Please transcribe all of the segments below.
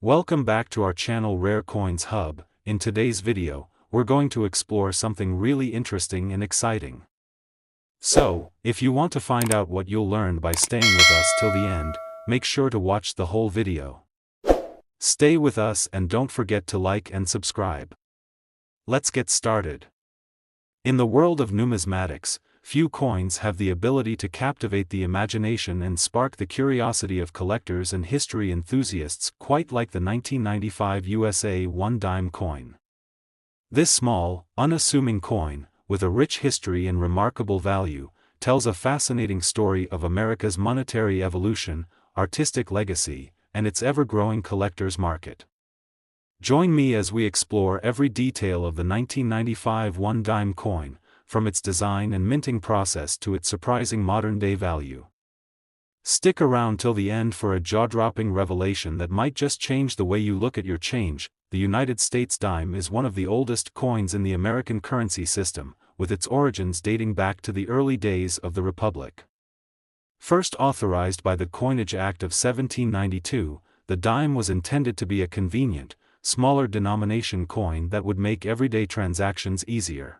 Welcome back to our channel Rare Coins Hub. In today's video, we're going to explore something really interesting and exciting. So, if you want to find out what you'll learn by staying with us till the end, make sure to watch the whole video. Stay with us and don't forget to like and subscribe. Let's get started. In the world of numismatics, few coins have the ability to captivate the imagination and spark the curiosity of collectors and history enthusiasts quite like the 1995 USA 1-dime coin. This small, unassuming coin, with a rich history and remarkable value, tells a fascinating story of America's monetary evolution, artistic legacy, and its ever-growing collector's market. Join me as we explore every detail of the 1995 1-dime coin, from its design and minting process to its surprising modern-day value. Stick around till the end for a jaw-dropping revelation that might just change the way you look at your change. The United States dime is one of the oldest coins in the American currency system, with its origins dating back to the early days of the Republic. First authorized by the Coinage Act of 1792, the dime was intended to be a convenient, smaller denomination coin that would make everyday transactions easier.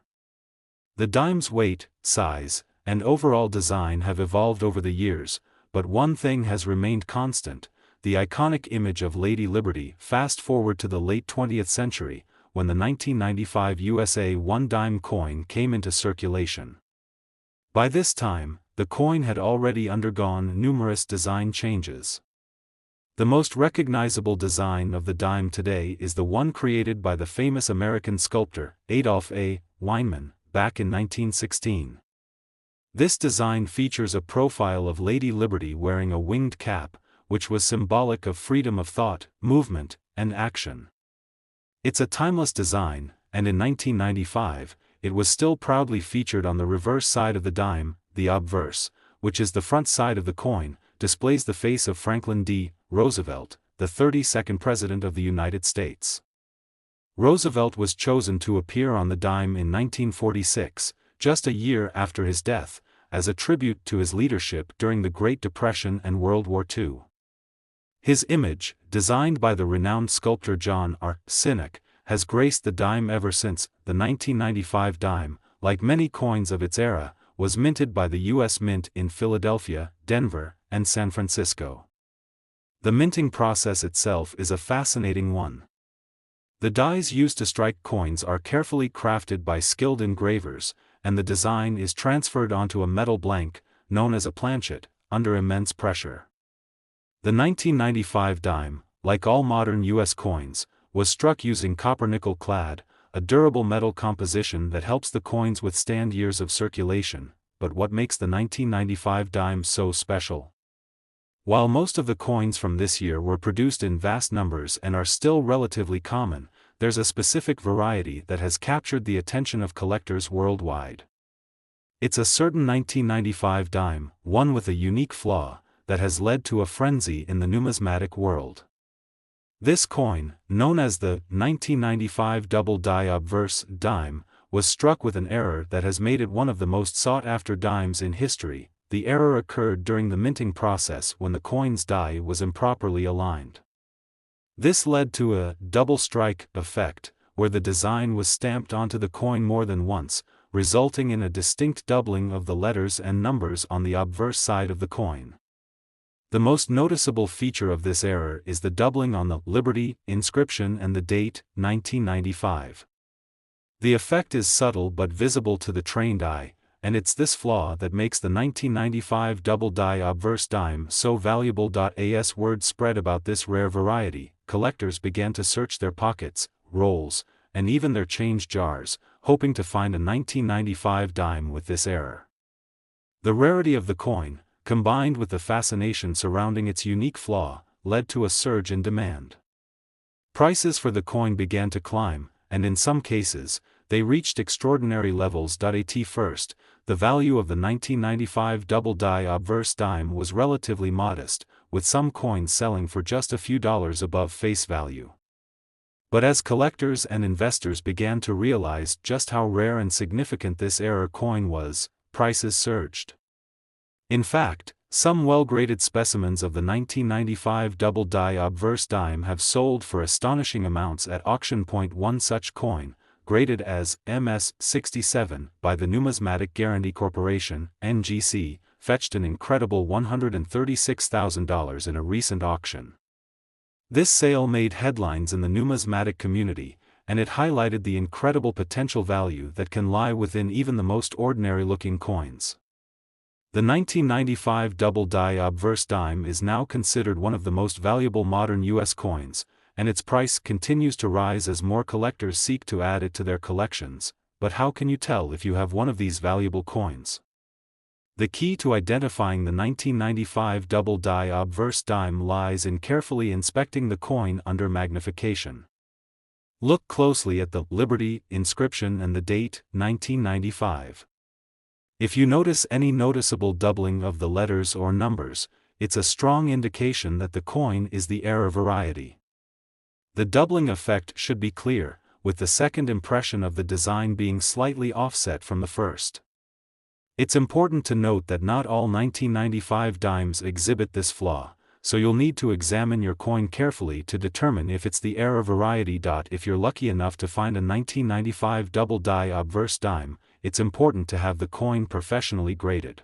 The dime's weight, size, and overall design have evolved over the years, but one thing has remained constant: the iconic image of Lady Liberty. Fast forward to the late 20th century, when the 1995 USA 1-dime coin came into circulation. By this time, the coin had already undergone numerous design changes. The most recognizable design of the dime today is the one created by the famous American sculptor, Adolph A. Weinman, back in 1916. This design features a profile of Lady Liberty wearing a winged cap, which was symbolic of freedom of thought, movement, and action. It's a timeless design, and in 1995, it was still proudly featured on the reverse side of the dime. The obverse, which is the front side of the coin, displays the face of Franklin D. Roosevelt, the 32nd President of the United States. Roosevelt was chosen to appear on the dime in 1946, just a year after his death, as a tribute to his leadership during the Great Depression and World War II. His image, designed by the renowned sculptor John R. Sinek, has graced the dime ever since. The 1995 dime, like many coins of its era, was minted by the U.S. Mint in Philadelphia, Denver, and San Francisco. The minting process itself is a fascinating one. The dies used to strike coins are carefully crafted by skilled engravers, and the design is transferred onto a metal blank, known as a planchet, under immense pressure. The 1995 dime, like all modern U.S. coins, was struck using copper-nickel clad, a durable metal composition that helps the coins withstand years of circulation. But what makes the 1995 dime so special? While most of the coins from this year were produced in vast numbers and are still relatively common, there's a specific variety that has captured the attention of collectors worldwide. It's a certain 1995 dime, one with a unique flaw, that has led to a frenzy in the numismatic world. This coin, known as the 1995 double die obverse dime, was struck with an error that has made it one of the most sought-after dimes in history. The error occurred during the minting process when the coin's die was improperly aligned. This led to a double strike effect, where the design was stamped onto the coin more than once, resulting in a distinct doubling of the letters and numbers on the obverse side of the coin. The most noticeable feature of this error is the doubling on the Liberty inscription and the date, 1995. The effect is subtle but visible to the trained eye, and it's this flaw that makes the 1995 double die obverse dime so valuable. As word spread about this rare variety, collectors began to search their pockets, rolls, and even their change jars, hoping to find a 1995 dime with this error. The rarity of the coin, combined with the fascination surrounding its unique flaw, led to a surge in demand. Prices for the coin began to climb, and in some cases, they reached extraordinary levels. At first, the value of the 1995 double die obverse dime was relatively modest, with some coins selling for just a few dollars above face value. But as collectors and investors began to realize just how rare and significant this error coin was, prices surged. In fact, Some well-graded specimens of the 1995 double-die obverse dime have sold for astonishing amounts at auction. One such coin, graded as MS-67 by the Numismatic Guarantee Corporation (NGC), fetched an incredible $136,000 in a recent auction. This sale made headlines in the numismatic community, and it highlighted the incredible potential value that can lie within even the most ordinary-looking coins. The 1995 double-die obverse dime is now considered one of the most valuable modern U.S. coins, and its price continues to rise as more collectors seek to add it to their collections. But how can you tell if you have one of these valuable coins? The key to identifying the 1995 double-die obverse dime lies in carefully inspecting the coin under magnification. Look closely at the Liberty inscription and the date, 1995. If you notice any noticeable doubling of the letters or numbers, it's a strong indication that the coin is the error variety. The doubling effect should be clear, with the second impression of the design being slightly offset from the first. It's important to note that not all 1995 dimes exhibit this flaw, so you'll need to examine your coin carefully to determine if it's the error variety. If you're lucky enough to find a 1995 double-die obverse dime, it's important to have the coin professionally graded.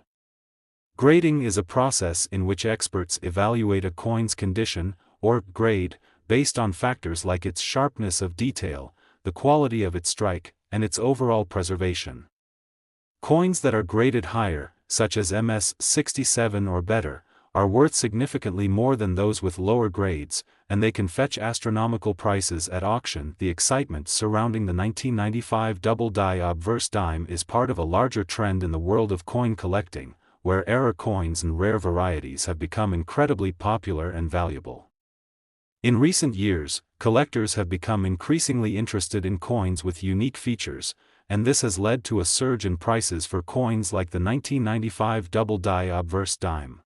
Grading is a process in which experts evaluate a coin's condition, or grade, based on factors like its sharpness of detail, the quality of its strike, and its overall preservation. Coins that are graded higher, such as MS-67 or better, are worth significantly more than those with lower grades, and they can fetch astronomical prices at auction. The excitement surrounding the 1995 double-die obverse dime is part of a larger trend in the world of coin collecting, where error coins and rare varieties have become incredibly popular and valuable. In recent years, collectors have become increasingly interested in coins with unique features, and this has led to a surge in prices for coins like the 1995 double-die obverse dime.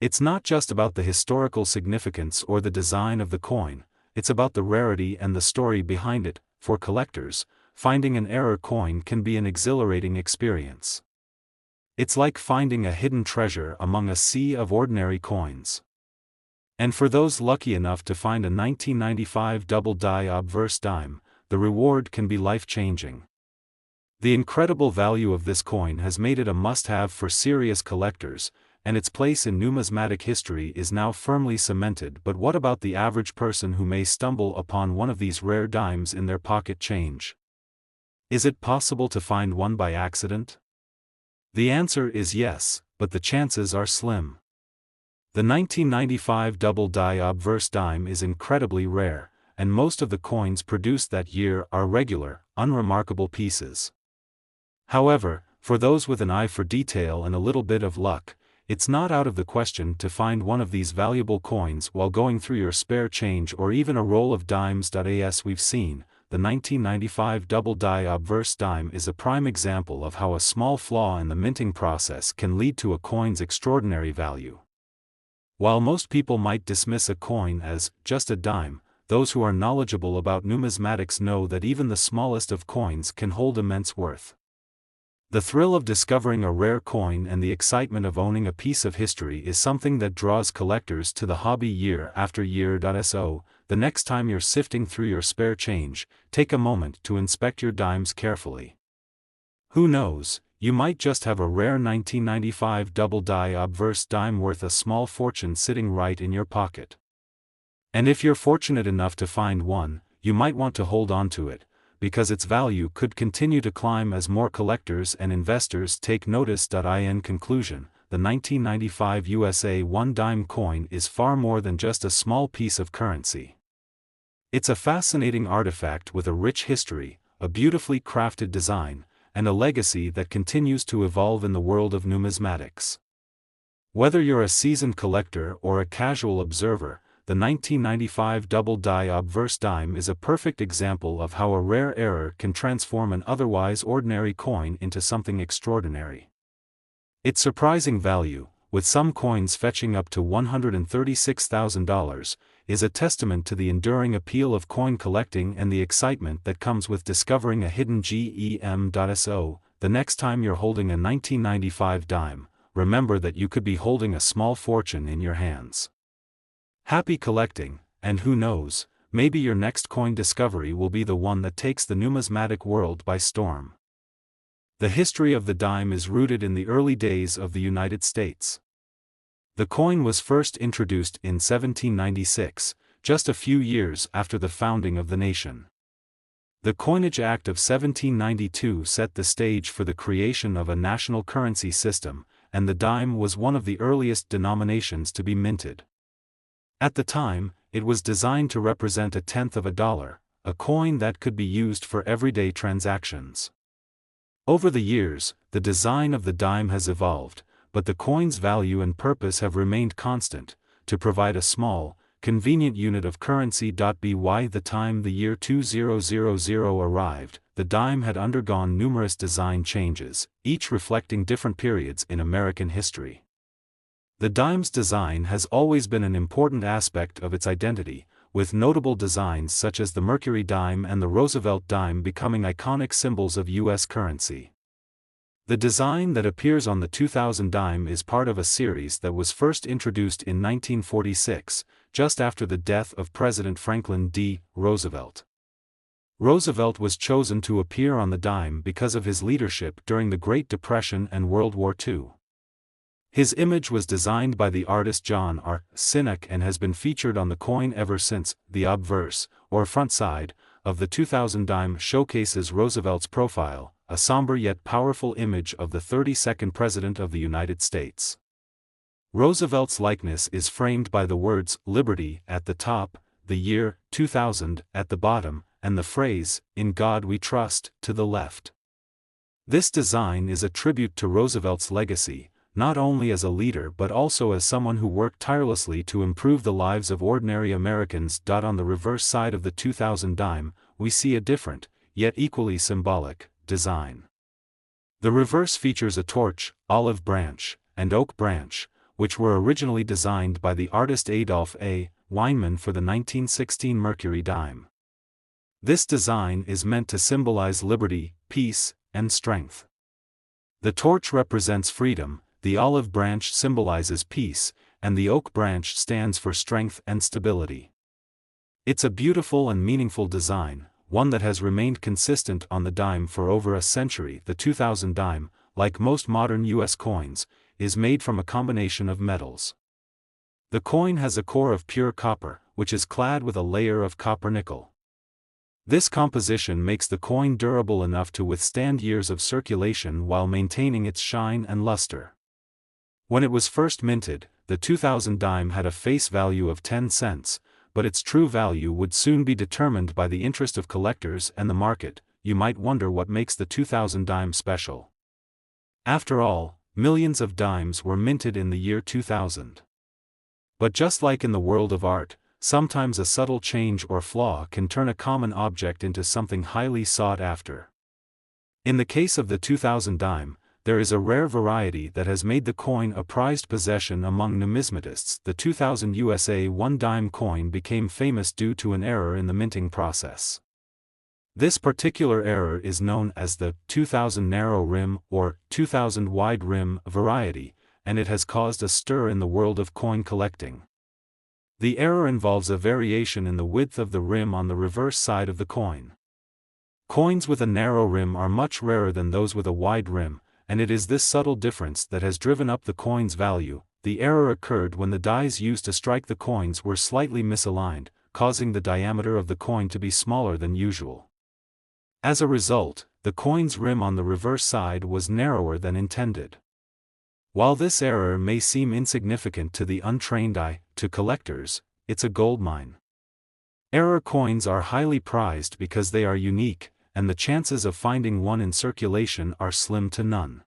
It's not just about the historical significance or the design of the coin, it's about the rarity and the story behind it. For collectors, finding an error coin can be an exhilarating experience. It's like finding a hidden treasure among a sea of ordinary coins. And for those lucky enough to find a 1995 double-die obverse dime, the reward can be life-changing. The incredible value of this coin has made it a must-have for serious collectors, and its place in numismatic history is now firmly cemented. But what about the average person who may stumble upon one of these rare dimes in their pocket change? Is it possible to find one by accident? The answer is yes, but the chances are slim. The 1995 double-die obverse dime is incredibly rare, and most of the coins produced that year are regular, unremarkable pieces. However, for those with an eye for detail and a little bit of luck, it's not out of the question to find one of these valuable coins while going through your spare change or even a roll of dimes. As we've seen, the 1995 double-die obverse dime is a prime example of how a small flaw in the minting process can lead to a coin's extraordinary value. While most people might dismiss a coin as just a dime, those who are knowledgeable about numismatics know that even the smallest of coins can hold immense worth. The thrill of discovering a rare coin and the excitement of owning a piece of history is something that draws collectors to the hobby year after year. So, the next time you're sifting through your spare change, take a moment to inspect your dimes carefully. Who knows, you might just have a rare 1995 double-die obverse dime worth a small fortune sitting right in your pocket. And if you're fortunate enough to find one, you might want to hold on to it, because its value could continue to climb as more collectors and investors take notice. In conclusion, the 1995 USA 1-dime coin is far more than just a small piece of currency. It's a fascinating artifact with a rich history, a beautifully crafted design, and a legacy that continues to evolve in the world of numismatics. Whether you're a seasoned collector or a casual observer, the 1995 double-die obverse dime is a perfect example of how a rare error can transform an otherwise ordinary coin into something extraordinary. Its surprising value, with some coins fetching up to $136,000, is a testament to the enduring appeal of coin collecting and the excitement that comes with discovering a hidden gem. So, the next time you're holding a 1995 dime, remember that you could be holding a small fortune in your hands. Happy collecting, and who knows, maybe your next coin discovery will be the one that takes the numismatic world by storm. The history of the dime is rooted in the early days of the United States. The coin was first introduced in 1796, just a few years after the founding of the nation. The Coinage Act of 1792 set the stage for the creation of a national currency system, and the dime was one of the earliest denominations to be minted. At the time, it was designed to represent a tenth of a dollar, a coin that could be used for everyday transactions. Over the years, the design of the dime has evolved, but the coin's value and purpose have remained constant, to provide a small, convenient unit of currency. By the time the year 2000 arrived, the dime had undergone numerous design changes, each reflecting different periods in American history. The dime's design has always been an important aspect of its identity, with notable designs such as the Mercury dime and the Roosevelt dime becoming iconic symbols of U.S. currency. The design that appears on the 2000 dime is part of a series that was first introduced in 1946, just after the death of President Franklin D. Roosevelt. Roosevelt was chosen to appear on the dime because of his leadership during the Great Depression and World War II. His image was designed by the artist John R. Sinek and has been featured on the coin ever since. The obverse, or front side, of the 2000 dime showcases Roosevelt's profile, a somber yet powerful image of the 32nd President of the United States. Roosevelt's likeness is framed by the words "Liberty" at the top, the year 2000 at the bottom, and the phrase "In God We Trust" to the left. This design is a tribute to Roosevelt's legacy, not only as a leader but also as someone who worked tirelessly to improve the lives of ordinary Americans. On the reverse side of the 2000 dime, we see a different, yet equally symbolic, design. The reverse features a torch, olive branch, and oak branch, which were originally designed by the artist Adolph A. Weinman for the 1916 Mercury dime. This design is meant to symbolize liberty, peace, and strength. The torch represents freedom, the olive branch symbolizes peace, and the oak branch stands for strength and stability. It's a beautiful and meaningful design, one that has remained consistent on the dime for over a century. The 2000 dime, like most modern U.S. coins, is made from a combination of metals. The coin has a core of pure copper, which is clad with a layer of copper nickel. This composition makes the coin durable enough to withstand years of circulation while maintaining its shine and luster. When it was first minted, the 2000 dime had a face value of 10 cents, but its true value would soon be determined by the interest of collectors and the market. You might wonder what makes the 2000 dime special. After all, millions of dimes were minted in the year 2000. But just like in the world of art, sometimes a subtle change or flaw can turn a common object into something highly sought after. In the case of the 2000 dime, there is a rare variety that has made the coin a prized possession among numismatists. The 2000 USA 1 dime coin became famous due to an error in the minting process. This particular error is known as the 2000 narrow rim or 2000 wide rim variety, and it has caused a stir in the world of coin collecting. The error involves a variation in the width of the rim on the reverse side of the coin. Coins with a narrow rim are much rarer than those with a wide rim, and it is this subtle difference that has driven up the coin's value. The error occurred when the dies used to strike the coins were slightly misaligned, causing the diameter of the coin to be smaller than usual. As a result, the coin's rim on the reverse side was narrower than intended. While this error may seem insignificant to the untrained eye, to collectors, it's a goldmine. Error coins are highly prized because they are unique, and the chances of finding one in circulation are slim to none.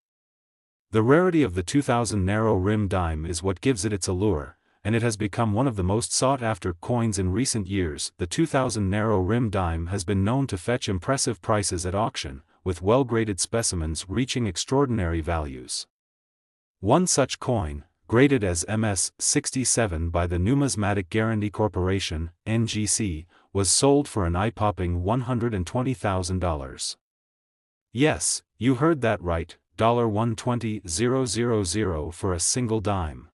The rarity of the 2000 narrow rim dime is what gives it its allure, and it has become one of the most sought-after coins in recent years. The 2000 narrow rim dime has been known to fetch impressive prices at auction, with well-graded specimens reaching extraordinary values. One such coin, graded as MS-67 by the Numismatic Guarantee Corporation, NGC, was sold for an eye-popping $120,000. Yes, you heard that right, $120,000 for a single dime.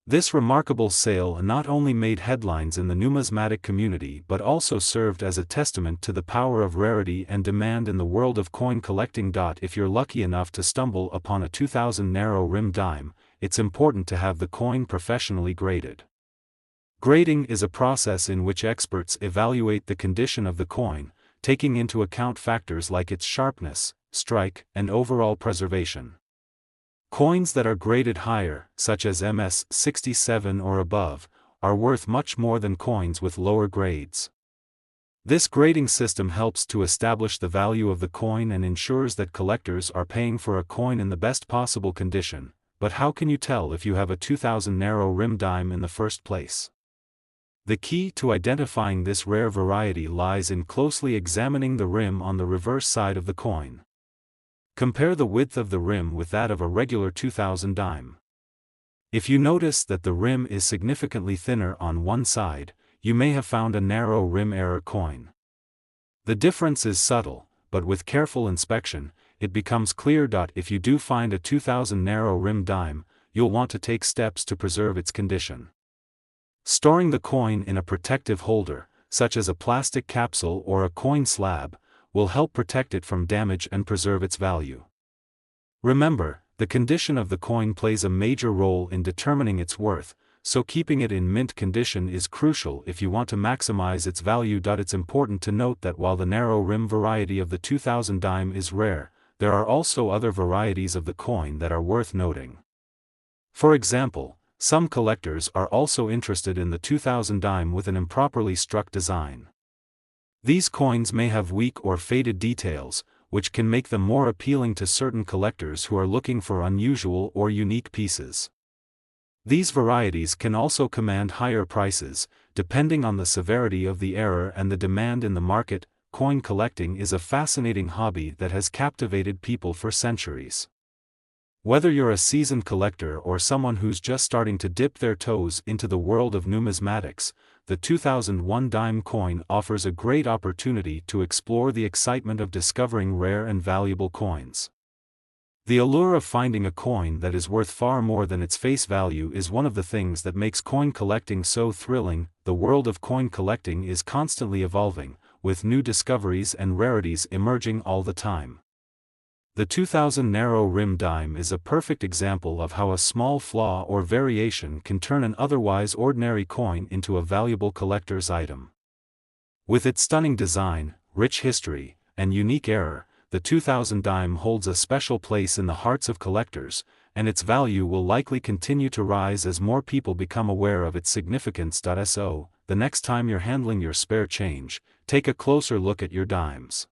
This remarkable sale not only made headlines in the numismatic community but also served as a testament to the power of rarity and demand in the world of coin collecting. If you're lucky enough to stumble upon a 2000 narrow-rim dime, it's important to have the coin professionally graded. Grading is a process in which experts evaluate the condition of the coin, taking into account factors like its sharpness, strike, and overall preservation. Coins that are graded higher, such as MS 67 or above, are worth much more than coins with lower grades. This grading system helps to establish the value of the coin and ensures that collectors are paying for a coin in the best possible condition. But how can you tell if you have a 2000 narrow-rim dime in the first place? The key to identifying this rare variety lies in closely examining the rim on the reverse side of the coin. Compare the width of the rim with that of a regular 2000 dime. If you notice that the rim is significantly thinner on one side, you may have found a narrow rim error coin. The difference is subtle, but with careful inspection, it becomes clear. If you do find a 2000 narrow rim dime, you'll want to take steps to preserve its condition. Storing the coin in a protective holder, such as a plastic capsule or a coin slab, will help protect it from damage and preserve its value. Remember, the condition of the coin plays a major role in determining its worth, so keeping it in mint condition is crucial if you want to maximize its value. It's important to note that while the narrow rim variety of the 2000 dime is rare, there are also other varieties of the coin that are worth noting. For example, some collectors are also interested in the 2000 dime with an improperly struck design. These coins may have weak or faded details, which can make them more appealing to certain collectors who are looking for unusual or unique pieces. These varieties can also command higher prices, depending on the severity of the error and the demand in the market. Coin collecting is a fascinating hobby that has captivated people for centuries. Whether you're a seasoned collector or someone who's just starting to dip their toes into the world of numismatics, the 2001 dime coin offers a great opportunity to explore the excitement of discovering rare and valuable coins. The allure of finding a coin that is worth far more than its face value is one of the things that makes coin collecting so thrilling. The world of coin collecting is constantly evolving, with new discoveries and rarities emerging all the time. The 2000 narrow rim dime is a perfect example of how a small flaw or variation can turn an otherwise ordinary coin into a valuable collector's item. With its stunning design, rich history, and unique error, the 2000 dime holds a special place in the hearts of collectors, and its value will likely continue to rise as more people become aware of its significance. So, the next time you're handling your spare change, take a closer look at your dimes.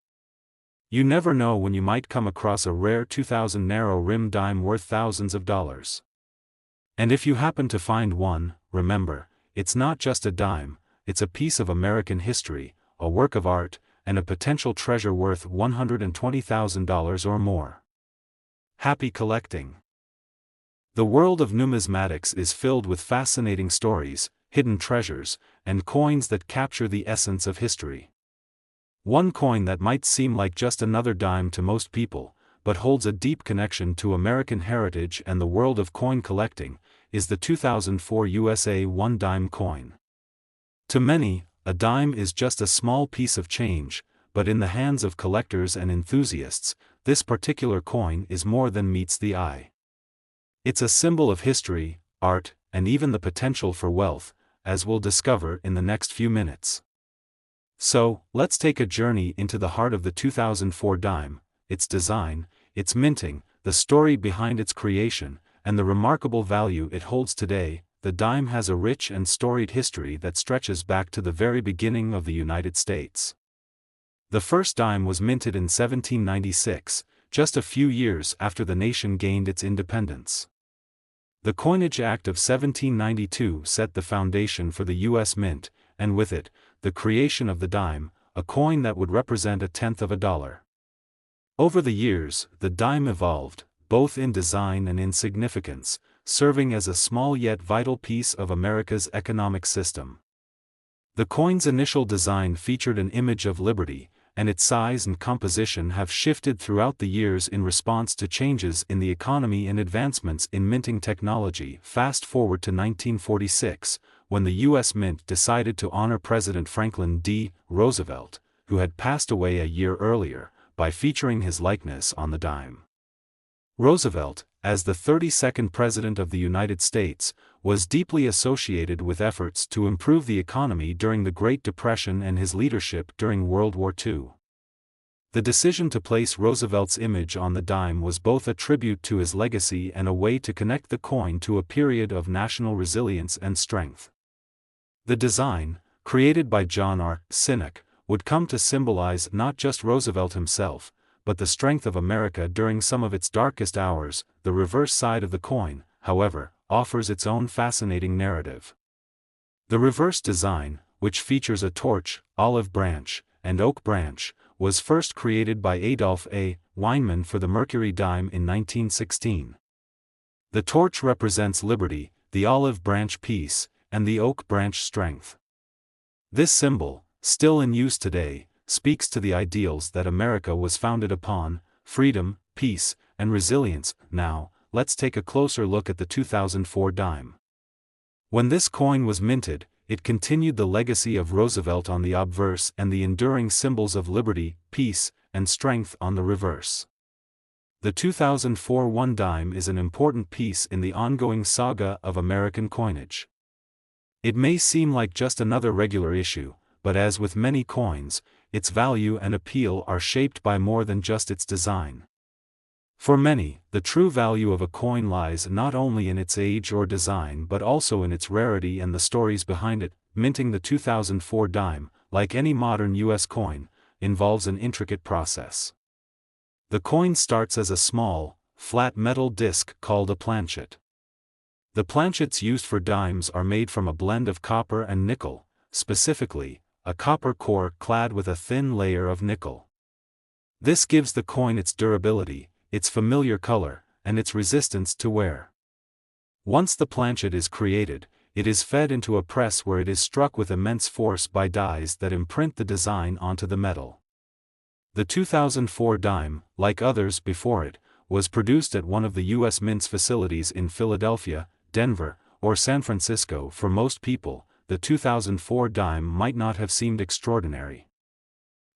You never know when you might come across a rare 2000 narrow rim dime worth thousands of dollars. And if you happen to find one, remember, it's not just a dime, it's a piece of American history, a work of art, and a potential treasure worth $120,000 or more. Happy collecting! The world of numismatics is filled with fascinating stories, hidden treasures, and coins that capture the essence of history. One coin that might seem like just another dime to most people, but holds a deep connection to American heritage and the world of coin collecting, is the 2004 USA 1 dime coin. To many, a dime is just a small piece of change, but in the hands of collectors and enthusiasts, this particular coin is more than meets the eye. It's a symbol of history, art, and even the potential for wealth, as we'll discover in the next few minutes. So, let's take a journey into the heart of the 2004 dime, its design, its minting, the story behind its creation, and the remarkable value it holds today. The dime has a rich and storied history that stretches back to the very beginning of the United States. The first dime was minted in 1796, just a few years after the nation gained its independence. The Coinage Act of 1792 set the foundation for the U.S. Mint, and with it, the creation of the dime, a coin that would represent a tenth of a dollar. Over the years, the dime evolved, both in design and in significance, serving as a small yet vital piece of America's economic system. The coin's initial design featured an image of liberty, and its size and composition have shifted throughout the years in response to changes in the economy and advancements in minting technology. Fast forward to 1946, when the U.S. Mint decided to honor President Franklin D. Roosevelt, who had passed away a year earlier, by featuring his likeness on the dime. Roosevelt, as the 32nd President of the United States, was deeply associated with efforts to improve the economy during the Great Depression and his leadership during World War II. The decision to place Roosevelt's image on the dime was both a tribute to his legacy and a way to connect the coin to a period of national resilience and strength. The design, created by John R. Sinek, would come to symbolize not just Roosevelt himself, but the strength of America during some of its darkest hours. The reverse side of the coin, however, offers its own fascinating narrative. The reverse design, which features a torch, olive branch, and oak branch, was first created by Adolph A. Weinman for the Mercury dime in 1916. The torch represents liberty, the olive branch peace, and the oak branch strength. This symbol, still in use today, speaks to the ideals that America was founded upon: freedom, peace, and resilience. Now, let's take a closer look at the 2004 dime. When this coin was minted, it continued the legacy of Roosevelt on the obverse and the enduring symbols of liberty, peace, and strength on the reverse. The 2004 one dime is an important piece in the ongoing saga of American coinage. It may seem like just another regular issue, but as with many coins, its value and appeal are shaped by more than just its design. For many, the true value of a coin lies not only in its age or design but also in its rarity and the stories behind it. Minting the 2004 dime, like any modern U.S. coin, involves an intricate process. The coin starts as a small, flat metal disc called a planchet. The planchets used for dimes are made from a blend of copper and nickel, specifically, a copper core clad with a thin layer of nickel. This gives the coin its durability, its familiar color, and its resistance to wear. Once the planchet is created, it is fed into a press where it is struck with immense force by dies that imprint the design onto the metal. The 2004 dime, like others before it, was produced at one of the U.S. Mint's facilities in Philadelphia, Denver, or San Francisco. For most people, the 2004 dime might not have seemed extraordinary.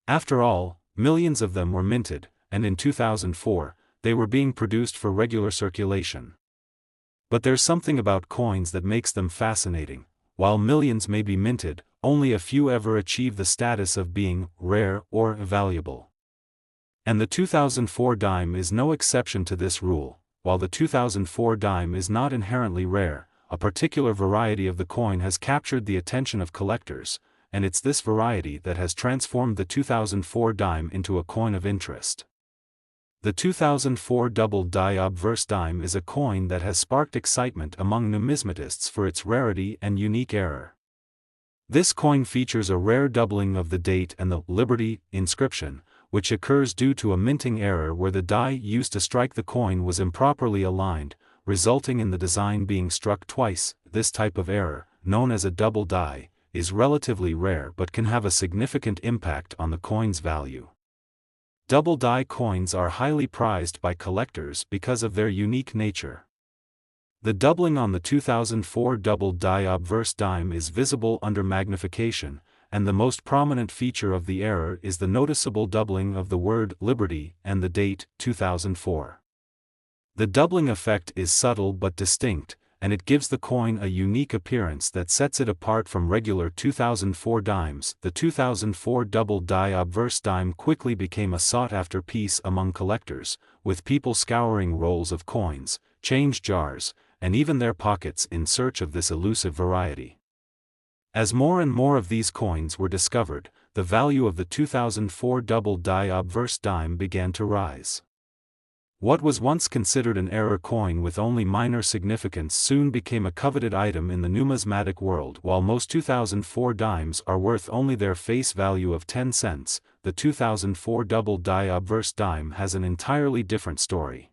After all, millions of them were minted, and in 2004, they were being produced for regular circulation. But there's something about coins that makes them fascinating. While millions may be minted, only a few ever achieve the status of being rare or valuable. And the 2004 dime is no exception to this rule. While the 2004 dime is not inherently rare, a particular variety of the coin has captured the attention of collectors, and it's this variety that has transformed the 2004 dime into a coin of interest. The 2004 double die obverse dime is a coin that has sparked excitement among numismatists for its rarity and unique error. This coin features a rare doubling of the date and the Liberty inscription, which occurs due to a minting error where the die used to strike the coin was improperly aligned, resulting in the design being struck twice. This type of error, known as a double die, is relatively rare but can have a significant impact on the coin's value. Double die coins are highly prized by collectors because of their unique nature. The doubling on the 2004 double die obverse dime is visible under magnification, and the most prominent feature of the error is the noticeable doubling of the word liberty and the date 2004. The doubling effect is subtle but distinct, and it gives the coin a unique appearance that sets it apart from regular 2004 dimes. The 2004 double die obverse dime quickly became a sought-after piece among collectors, with people scouring rolls of coins, change jars, and even their pockets in search of this elusive variety. As more and more of these coins were discovered, the value of the 2004 double die obverse dime began to rise. What was once considered an error coin with only minor significance soon became a coveted item in the numismatic world. While most 2004 dimes are worth only their face value of 10 cents, the 2004 double die obverse dime has an entirely different story.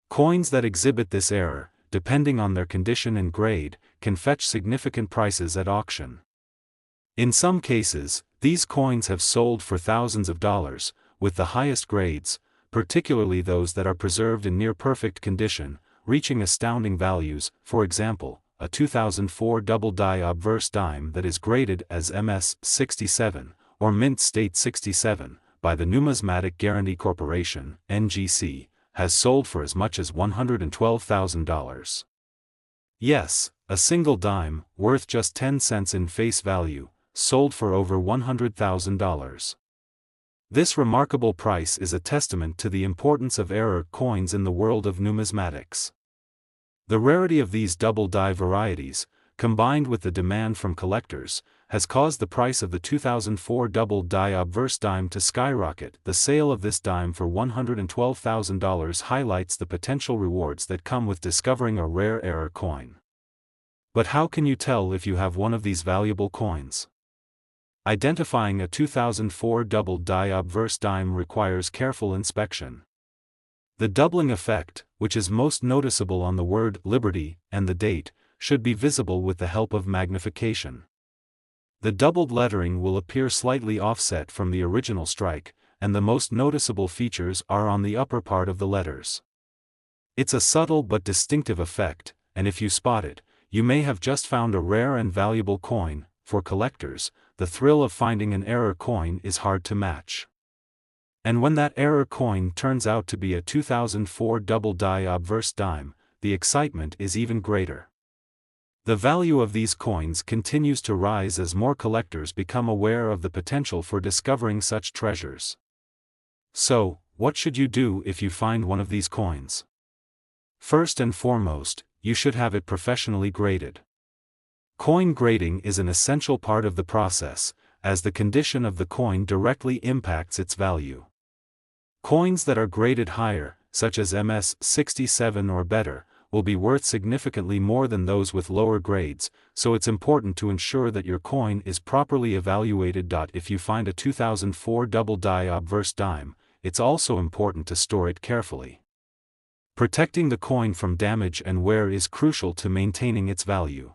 Coins that exhibit this error, depending on their condition and grade, can fetch significant prices at auction. In some cases, These coins have sold for thousands of dollars, with the highest grades, particularly those that are preserved in near-perfect condition, reaching astounding values. For example, a 2004 double-die obverse dime that is graded as MS-67, or Mint State 67, by the Numismatic Guarantee Corporation, NGC, has sold for as much as $112,000. Yes, a single dime, worth just 10 cents in face value, sold for over $100,000. This remarkable price is a testament to the importance of error coins in the world of numismatics. The rarity of these double-die varieties, combined with the demand from collectors, has caused the price of the 2004 double-die obverse dime to skyrocket. The sale of this dime for $112,000 highlights the potential rewards that come with discovering a rare error coin. But how can you tell if you have one of these valuable coins? Identifying a 2004 double-die obverse dime requires careful inspection. The doubling effect, which is most noticeable on the word Liberty and the date, should be visible with the help of magnification. The doubled lettering will appear slightly offset from the original strike, and the most noticeable features are on the upper part of the letters. It's a subtle but distinctive effect, and if you spot it, you may have just found a rare and valuable coin. For collectors, the thrill of finding an error coin is hard to match. And when that error coin turns out to be a 2004 double-die obverse dime, the excitement is even greater. The value of these coins continues to rise as more collectors become aware of the potential for discovering such treasures. So, what should you do if you find one of these coins? First and foremost, you should have it professionally graded. Coin grading is an essential part of the process, as the condition of the coin directly impacts its value. Coins that are graded higher, such as MS-67 or better, will be worth significantly more than those with lower grades, so it's important to ensure that your coin is properly evaluated. If you find a 2004 double-die obverse dime, it's also important to store it carefully. Protecting the coin from damage and wear is crucial to maintaining its value.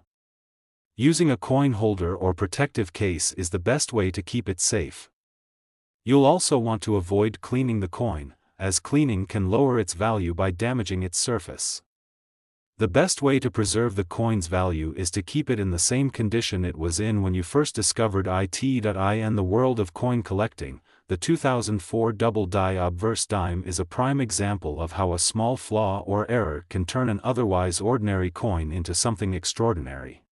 Using a coin holder or protective case is the best way to keep it safe. You'll also want to avoid cleaning the coin, as cleaning can lower its value by damaging its surface. The best way to preserve the coin's value is to keep it in the same condition it was in when you first discovered it. In the world of coin collecting, the 2004 double-die obverse dime is a prime example of how a small flaw or error can turn an otherwise ordinary coin into something extraordinary.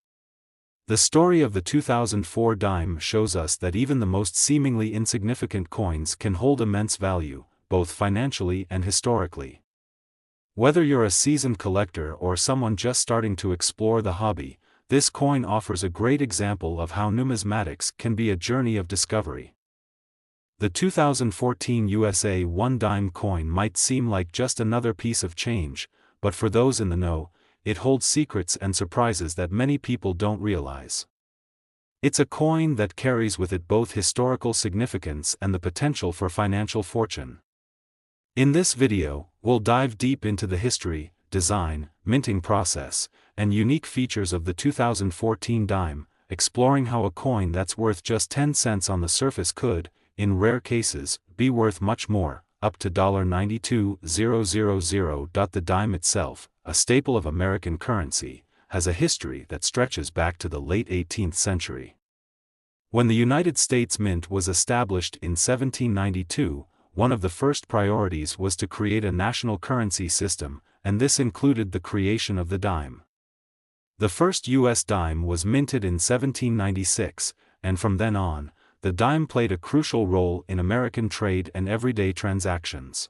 The story of the 2004 dime shows us that even the most seemingly insignificant coins can hold immense value, both financially and historically. Whether you're a seasoned collector or someone just starting to explore the hobby, this coin offers a great example of how numismatics can be a journey of discovery. The 2014 USA 1 dime coin might seem like just another piece of change, but for those in the know, it holds secrets and surprises that many people don't realize. It's a coin that carries with it both historical significance and the potential for financial fortune. In this video, we'll dive deep into the history, design, minting process, and unique features of the 2014 dime, exploring how a coin that's worth just 10 cents on the surface could, in rare cases, be worth much more, up to $92,000. The dime itself, a staple of American currency, has a history that stretches back to the late 18th century. When the United States Mint was established in 1792, one of the first priorities was to create a national currency system, and this included the creation of the dime. The first U.S. dime was minted in 1796, and from then on, the dime played a crucial role in American trade and everyday transactions.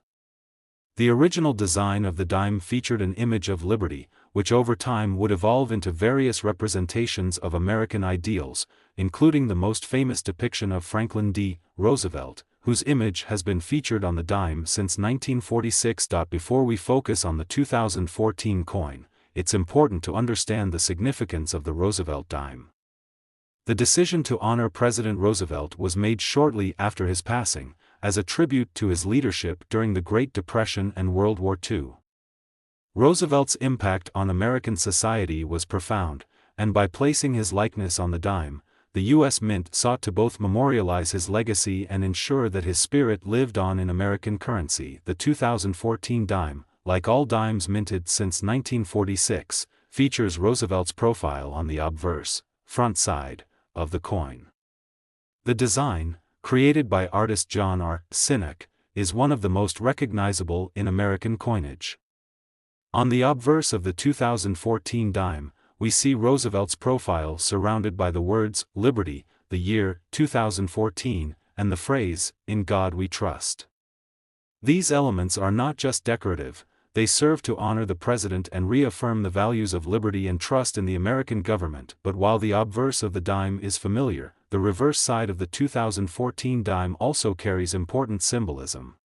The original design of the dime featured an image of liberty, which over time would evolve into various representations of American ideals, including the most famous depiction of Franklin D. Roosevelt, whose image has been featured on the dime since 1946. Before we focus on the 2014 coin, it's important to understand the significance of the Roosevelt dime. The decision to honor President Roosevelt was made shortly after his passing, as a tribute to his leadership during the Great Depression and World War II. Roosevelt's impact on American society was profound, and by placing his likeness on the dime, the U.S. Mint sought to both memorialize his legacy and ensure that his spirit lived on in American currency. The 2014 dime, like all dimes minted since 1946, features Roosevelt's profile on the obverse, front side, of the coin. The design, created by artist John R. Sinek, is one of the most recognizable in American coinage. On the obverse of the 2014 dime, we see Roosevelt's profile surrounded by the words, Liberty, the year, 2014, and the phrase, In God We Trust. These elements are not just decorative, they serve to honor the president and reaffirm the values of liberty and trust in the American government. But while the obverse of the dime is familiar, the reverse side of the 2014 dime also carries important symbolism.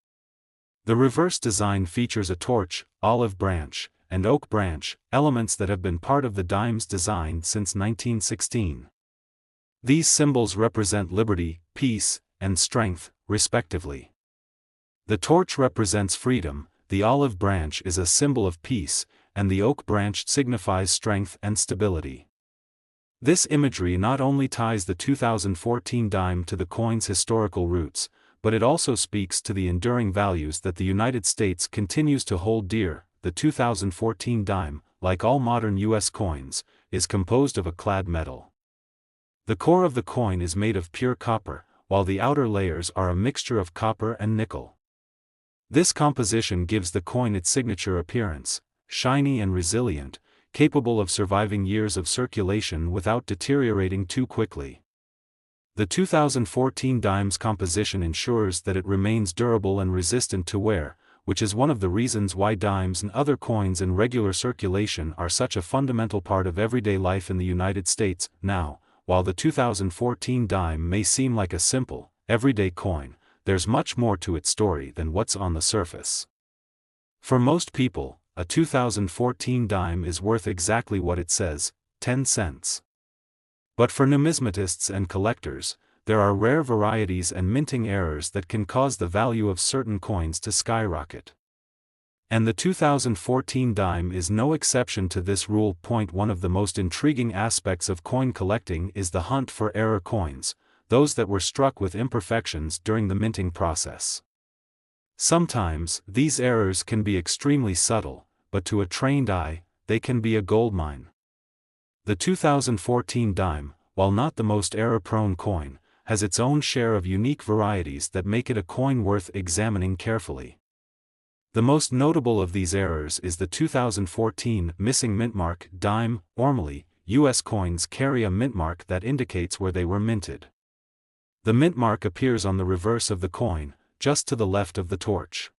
The reverse design features a torch, olive branch, and oak branch, elements that have been part of the dime's design since 1916. These symbols represent liberty, peace, and strength, respectively. The torch represents freedom, the olive branch is a symbol of peace, and the oak branch signifies strength and stability. This imagery not only ties the 2014 dime to the coin's historical roots, but it also speaks to the enduring values that the United States continues to hold dear. The 2014 dime, like all modern U.S. coins, is composed of a clad metal. The core of the coin is made of pure copper, while the outer layers are a mixture of copper and nickel. This composition gives the coin its signature appearance, shiny and resilient, capable of surviving years of circulation without deteriorating too quickly. The 2014 dime's composition ensures that it remains durable and resistant to wear, which is one of the reasons why dimes and other coins in regular circulation are such a fundamental part of everyday life in the United States. Now, while the 2014 dime may seem like a simple, everyday coin, there's much more to its story than what's on the surface. For most people, a 2014 dime is worth exactly what it says, 10 cents. But for numismatists and collectors, there are rare varieties and minting errors that can cause the value of certain coins to skyrocket. And the 2014 dime is no exception to this rule. One of the most intriguing aspects of coin collecting is the hunt for error coins, those that were struck with imperfections during the minting process. Sometimes, these errors can be extremely subtle, but to a trained eye, they can be a goldmine. The 2014 dime, while not the most error-prone coin, has its own share of unique varieties that make it a coin worth examining carefully. The most notable of these errors is the 2014 missing mintmark dime. Normally, U.S. coins carry a mintmark that indicates where they were minted. The mintmark appears on the reverse of the coin, just to the left of the torch.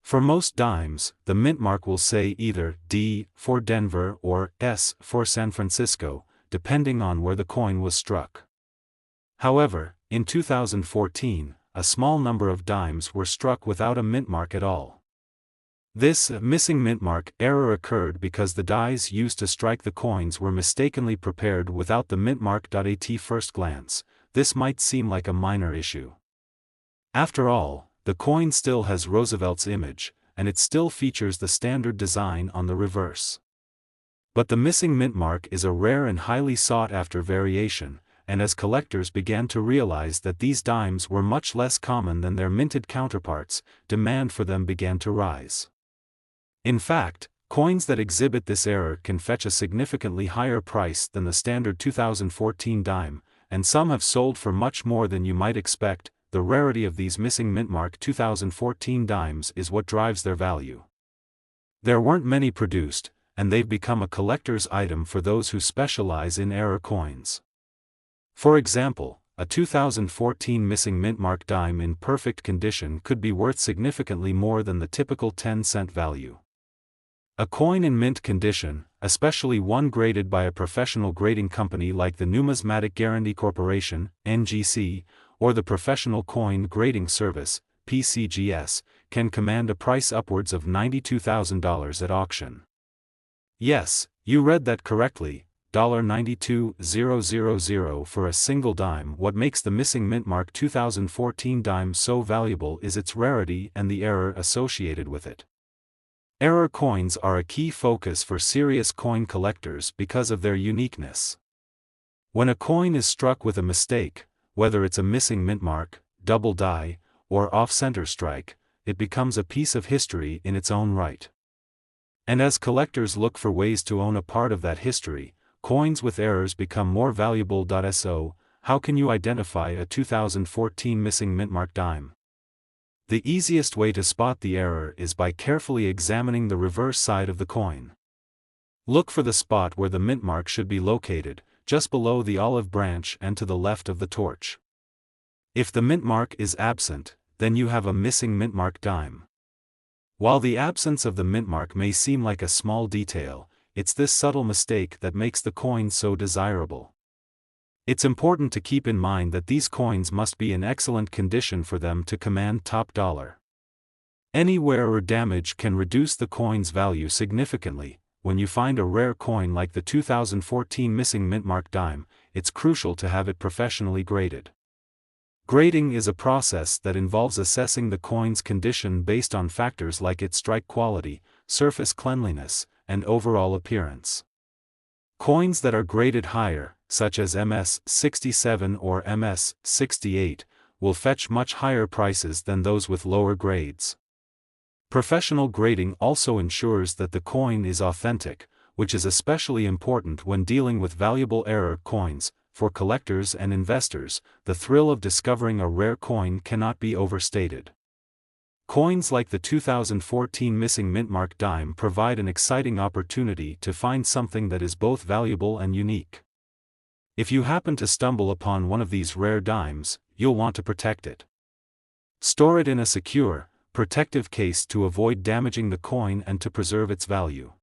For most dimes, the mintmark will say either D for Denver or S for San Francisco, depending on where the coin was struck. However, in 2014, a small number of dimes were struck without a mintmark at all. This missing mintmark error occurred because the dies used to strike the coins were mistakenly prepared without the mintmark. At first glance, this might seem like a minor issue. After all, the coin still has Roosevelt's image, and it still features the standard design on the reverse. But the missing mintmark is a rare and highly sought-after variation, and as collectors began to realize that these dimes were much less common than their minted counterparts, demand for them began to rise. In fact, coins that exhibit this error can fetch a significantly higher price than the standard 2014 dime, and some have sold for much more than you might expect. The rarity of these missing mintmark 2014 dimes is what drives their value. There weren't many produced, and they've become a collector's item for those who specialize in error coins. For example, a 2014 missing mintmark dime in perfect condition could be worth significantly more than the typical 10-cent value. A coin in mint condition, especially one graded by a professional grading company like the Numismatic Guarantee Corporation, NGC, or the Professional Coin Grading Service, PCGS, can command a price upwards of $92,000 at auction. Yes, you read that correctly, $92,000 for a single dime. What makes the missing mintmark 2014 dime so valuable is its rarity and the error associated with it. Error coins are a key focus for serious coin collectors because of their uniqueness. When a coin is struck with a mistake, whether it's a missing mint mark, double die, or off-center strike, it becomes a piece of history in its own right. And as collectors look for ways to own a part of that history, coins with errors become more valuable. So, how can you identify a 2014 missing mint mark dime? The easiest way to spot the error is by carefully examining the reverse side of the coin. Look for the spot where the mint mark should be located, just below the olive branch and to the left of the torch. If the mint mark is absent, then you have a missing mint mark dime. While the absence of the mint mark may seem like a small detail, it's this subtle mistake that makes the coin so desirable. It's important to keep in mind that these coins must be in excellent condition for them to command top dollar. Any wear or damage can reduce the coin's value significantly. When you find a rare coin like the 2014 missing mint mark dime, it's crucial to have it professionally graded. Grading is a process that involves assessing the coin's condition based on factors like its strike quality, surface cleanliness, and overall appearance. Coins that are graded higher, such as MS-67 or MS-68, will fetch much higher prices than those with lower grades. Professional grading also ensures that the coin is authentic, which is especially important when dealing with valuable error coins. For collectors and investors, the thrill of discovering a rare coin cannot be overstated. Coins like the 2014 missing mint mark dime provide an exciting opportunity to find something that is both valuable and unique. If you happen to stumble upon one of these rare dimes, you'll want to protect it. Store it in a secure, protective case to avoid damaging the coin and to preserve its value.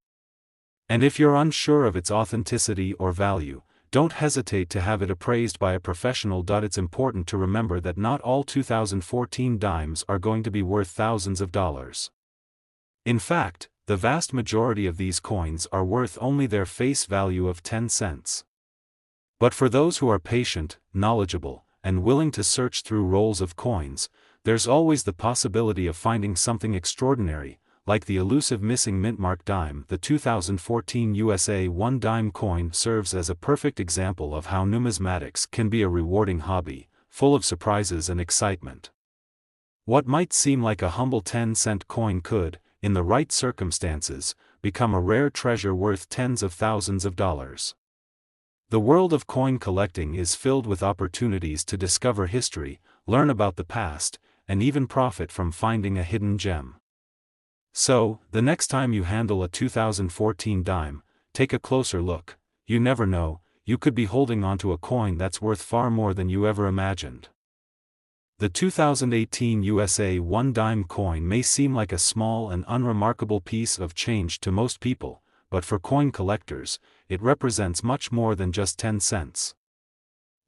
And if you're unsure of its authenticity or value, don't hesitate to have it appraised by a professional. It's important to remember that not all 2014 dimes are going to be worth thousands of dollars. In fact, the vast majority of these coins are worth only their face value of 10 cents. But for those who are patient, knowledgeable, and willing to search through rolls of coins, there's always the possibility of finding something extraordinary, like the elusive missing mint mark dime. The 2014 USA 1 dime coin serves as a perfect example of how numismatics can be a rewarding hobby, full of surprises and excitement. What might seem like a humble 10-cent coin could, in the right circumstances, become a rare treasure worth tens of thousands of dollars. The world of coin collecting is filled with opportunities to discover history, learn about the past, and even profit from finding a hidden gem. So, the next time you handle a 2014 dime, take a closer look. You never know, you could be holding onto a coin that's worth far more than you ever imagined. The 2018 USA 1 dime coin may seem like a small and unremarkable piece of change to most people, but for coin collectors, it represents much more than just 10 cents.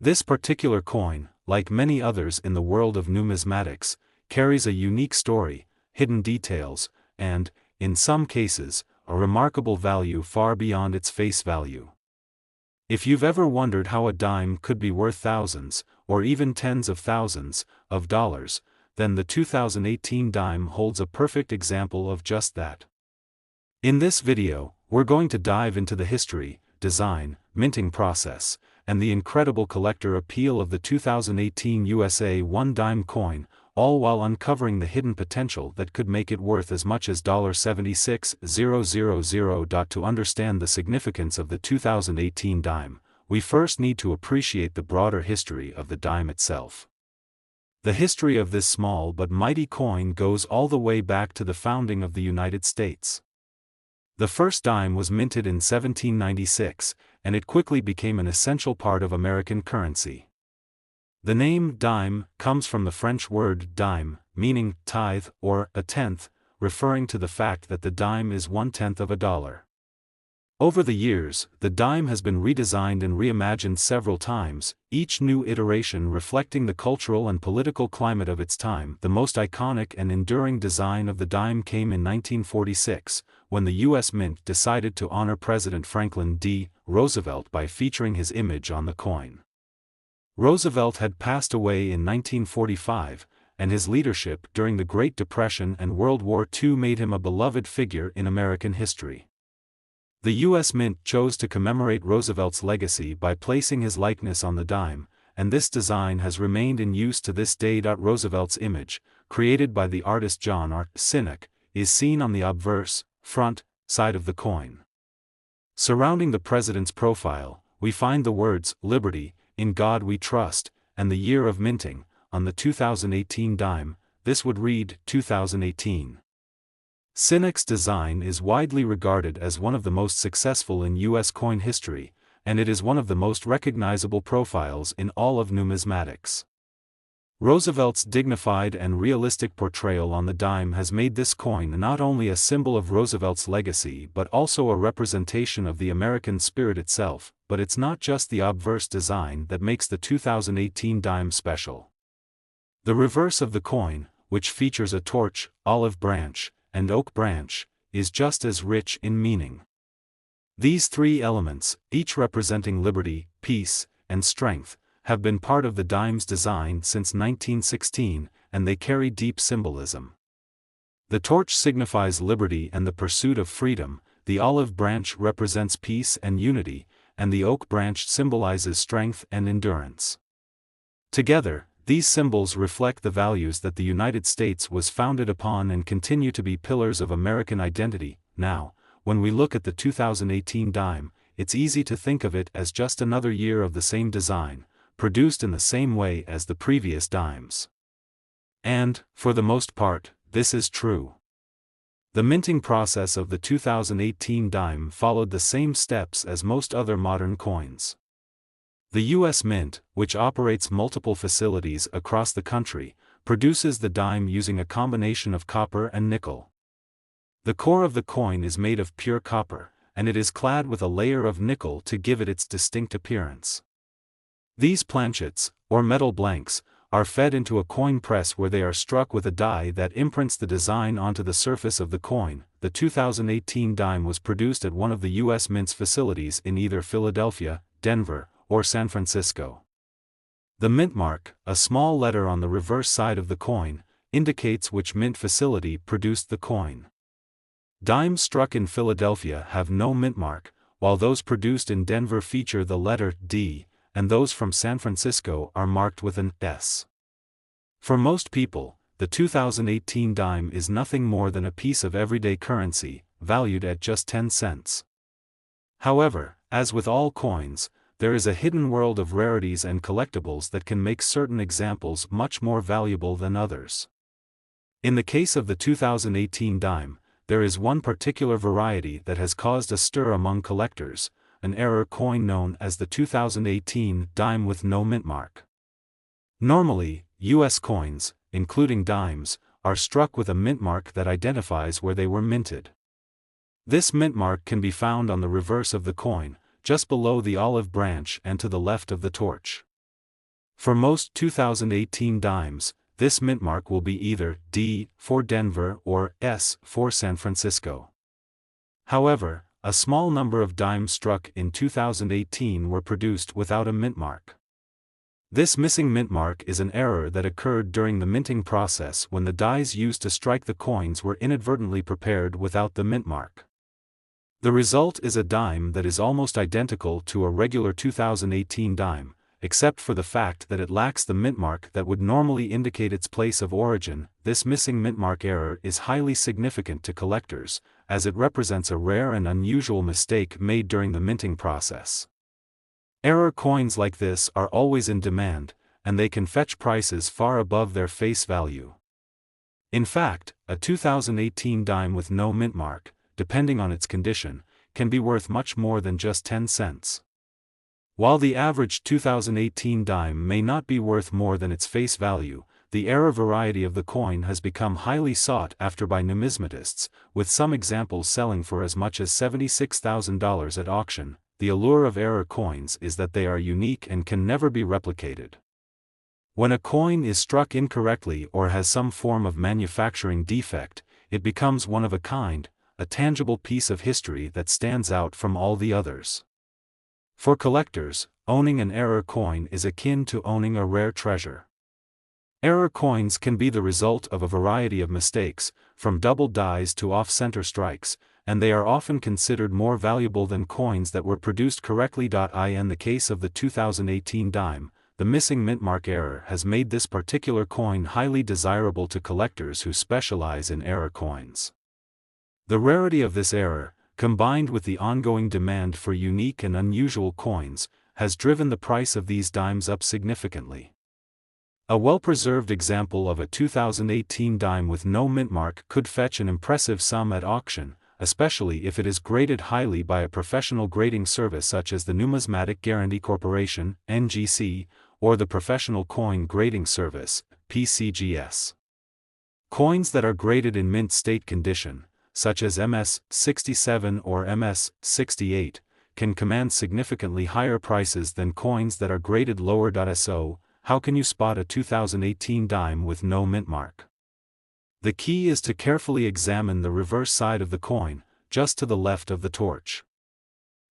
This particular coin, like many others in the world of numismatics, carries a unique story, hidden details, and, in some cases, a remarkable value far beyond its face value. If you've ever wondered how a dime could be worth thousands, or even tens of thousands, of dollars, then the 2018 dime holds a perfect example of just that. In this video, we're going to dive into the history, design, minting process, and the incredible collector appeal of the 2018 USA 1 dime coin, all while uncovering the hidden potential that could make it worth as much as $76,000. To understand the significance of the 2018 dime, we first need to appreciate the broader history of the dime itself. The history of this small but mighty coin goes all the way back to the founding of the United States. The first dime was minted in 1796, and it quickly became an essential part of American currency. The name dime comes from the French word dime, meaning tithe or a tenth, referring to the fact that the dime is 1/10 of a dollar. Over the years, the dime has been redesigned and reimagined several times, each new iteration reflecting the cultural and political climate of its time. The most iconic and enduring design of the dime came in 1946, when the U.S. Mint decided to honor President Franklin D. Roosevelt by featuring his image on the coin. Roosevelt had passed away in 1945, and his leadership during the Great Depression and World War II made him a beloved figure in American history. The U.S. Mint chose to commemorate Roosevelt's legacy by placing his likeness on the dime, and this design has remained in use to this day. Roosevelt's image, created by the artist John R. Sinek, is seen on the obverse, front, side of the coin. Surrounding the president's profile, we find the words, "Liberty, in God we trust," and the year of minting. On the 2018 dime, this would read 2018. Sinek's design is widely regarded as one of the most successful in U.S. coin history, and it is one of the most recognizable profiles in all of numismatics. Roosevelt's dignified and realistic portrayal on the dime has made this coin not only a symbol of Roosevelt's legacy but also a representation of the American spirit itself. But it's not just the obverse design that makes the 2018 dime special. The reverse of the coin, which features a torch, olive branch, and oak branch, is just as rich in meaning. These three elements, each representing liberty, peace, and strength, have been part of the dime's design since 1916, and they carry deep symbolism. The torch signifies liberty and the pursuit of freedom, the olive branch represents peace and unity, and the oak branch symbolizes strength and endurance. Together, these symbols reflect the values that the United States was founded upon and continue to be pillars of American identity. Now, when we look at the 2018 dime, it's easy to think of it as just another year of the same design, produced in the same way as the previous dimes. And, for the most part, this is true. The minting process of the 2018 dime followed the same steps as most other modern coins. The U.S. Mint, which operates multiple facilities across the country, produces the dime using a combination of copper and nickel. The core of the coin is made of pure copper, and it is clad with a layer of nickel to give it its distinct appearance. These planchets, or metal blanks, are fed into a coin press where they are struck with a die that imprints the design onto the surface of the coin. The 2018 dime was produced at one of the U.S. Mint's facilities in either Philadelphia, Denver, or San Francisco. The mint mark, a small letter on the reverse side of the coin, indicates which mint facility produced the coin. Dimes struck in Philadelphia have no mint mark, while those produced in Denver feature the letter D, and those from San Francisco are marked with an S. For most people, the 2018 dime is nothing more than a piece of everyday currency, valued at just 10 cents. However, as with all coins, there is a hidden world of rarities and collectibles that can make certain examples much more valuable than others. In the case of the 2018 dime, there is one particular variety that has caused a stir among collectors, an error coin known as the 2018 dime with no mint mark. Normally, U.S. coins, including dimes, are struck with a mint mark that identifies where they were minted. This mint mark can be found on the reverse of the coin, just below the olive branch and to the left of the torch. For most 2018 dimes, this mint mark will be either D for Denver or S for San Francisco. However, a small number of dimes struck in 2018 were produced without a mint mark. This missing mint mark is an error that occurred during the minting process when the dies used to strike the coins were inadvertently prepared without the mint mark. The result is a dime that is almost identical to a regular 2018 dime, except for the fact that it lacks the mint mark that would normally indicate its place of origin. This missing mint mark error is highly significant to collectors, as it represents a rare and unusual mistake made during the minting process. Error coins like this are always in demand, and they can fetch prices far above their face value. In fact, a 2018 dime with no mint mark, depending on its condition, can be worth much more than just 10 cents. While the average 2018 dime may not be worth more than its face value, the error variety of the coin has become highly sought after by numismatists, with some examples selling for as much as $76,000 at auction. The allure of error coins is that they are unique and can never be replicated. When a coin is struck incorrectly or has some form of manufacturing defect, it becomes one of a kind, a tangible piece of history that stands out from all the others. For collectors, owning an error coin is akin to owning a rare treasure. Error coins can be the result of a variety of mistakes, from double dies to off-center strikes, and they are often considered more valuable than coins that were produced correctly. In the case of the 2018 dime, the missing mint mark error has made this particular coin highly desirable to collectors who specialize in error coins. The rarity of this error, combined with the ongoing demand for unique and unusual coins, has driven the price of these dimes up significantly. A well-preserved example of a 2018 dime with no mint mark could fetch an impressive sum at auction, especially if it is graded highly by a professional grading service such as the Numismatic Guarantee Corporation (NGC) or the Professional Coin Grading Service (PCGS). Coins that are graded in mint state condition, such as MS-67 or MS-68, can command significantly higher prices than coins that are graded lower. So, how can you spot a 2018 dime with no mint mark? The key is to carefully examine the reverse side of the coin, just to the left of the torch.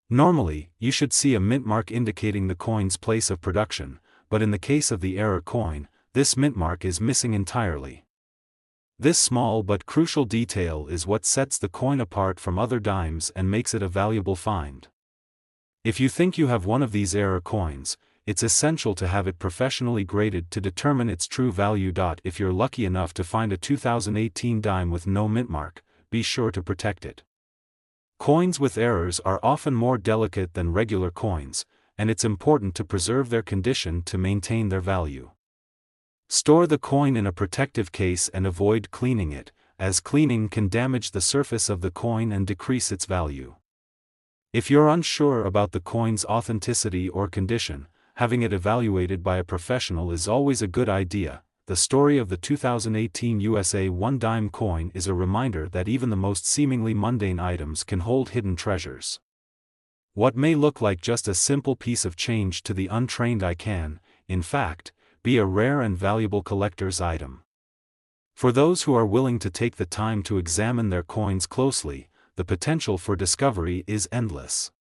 Normally, you should see a mint mark indicating the coin's place of production, but in the case of the error coin, this mint mark is missing entirely. This small but crucial detail is what sets the coin apart from other dimes and makes it a valuable find. If you think you have one of these error coins, it's essential to have it professionally graded to determine its true value. If you're lucky enough to find a 2018 dime with no mint mark, be sure to protect it. Coins with errors are often more delicate than regular coins, and it's important to preserve their condition to maintain their value. Store the coin in a protective case and avoid cleaning it, as cleaning can damage the surface of the coin and decrease its value. If you're unsure about the coin's authenticity or condition, having it evaluated by a professional is always a good idea. The story of the 2018 USA 1 dime coin is a reminder that even the most seemingly mundane items can hold hidden treasures. What may look like just a simple piece of change to the untrained eye can, in fact, be a rare and valuable collector's item. For those who are willing to take the time to examine their coins closely, the potential for discovery is endless.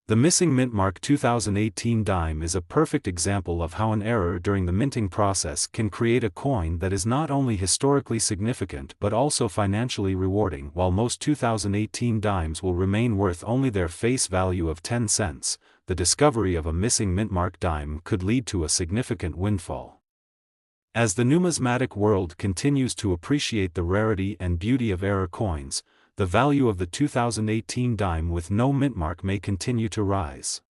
The missing mint mark 2018 dime is a perfect example of how an error during the minting process can create a coin that is not only historically significant but also financially rewarding. While most 2018 dimes will remain worth only their face value of 10 cents, the discovery of a missing mint mark dime could lead to a significant windfall. As the numismatic world continues to appreciate the rarity and beauty of error coins, the value of the 2018 dime with no mint mark may continue to rise.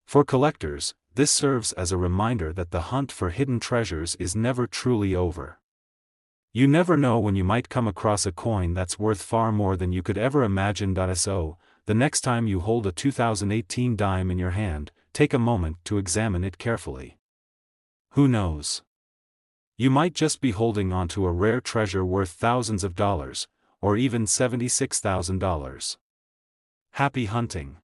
For collectors, this serves as a reminder that the hunt for hidden treasures is never truly over. You never know when you might come across a coin that's worth far more than you could ever imagine. So, the next time you hold a 2018 dime in your hand, take a moment to examine it carefully. Who knows? You might just be holding onto a rare treasure worth thousands of dollars, or even $76,000. Happy hunting!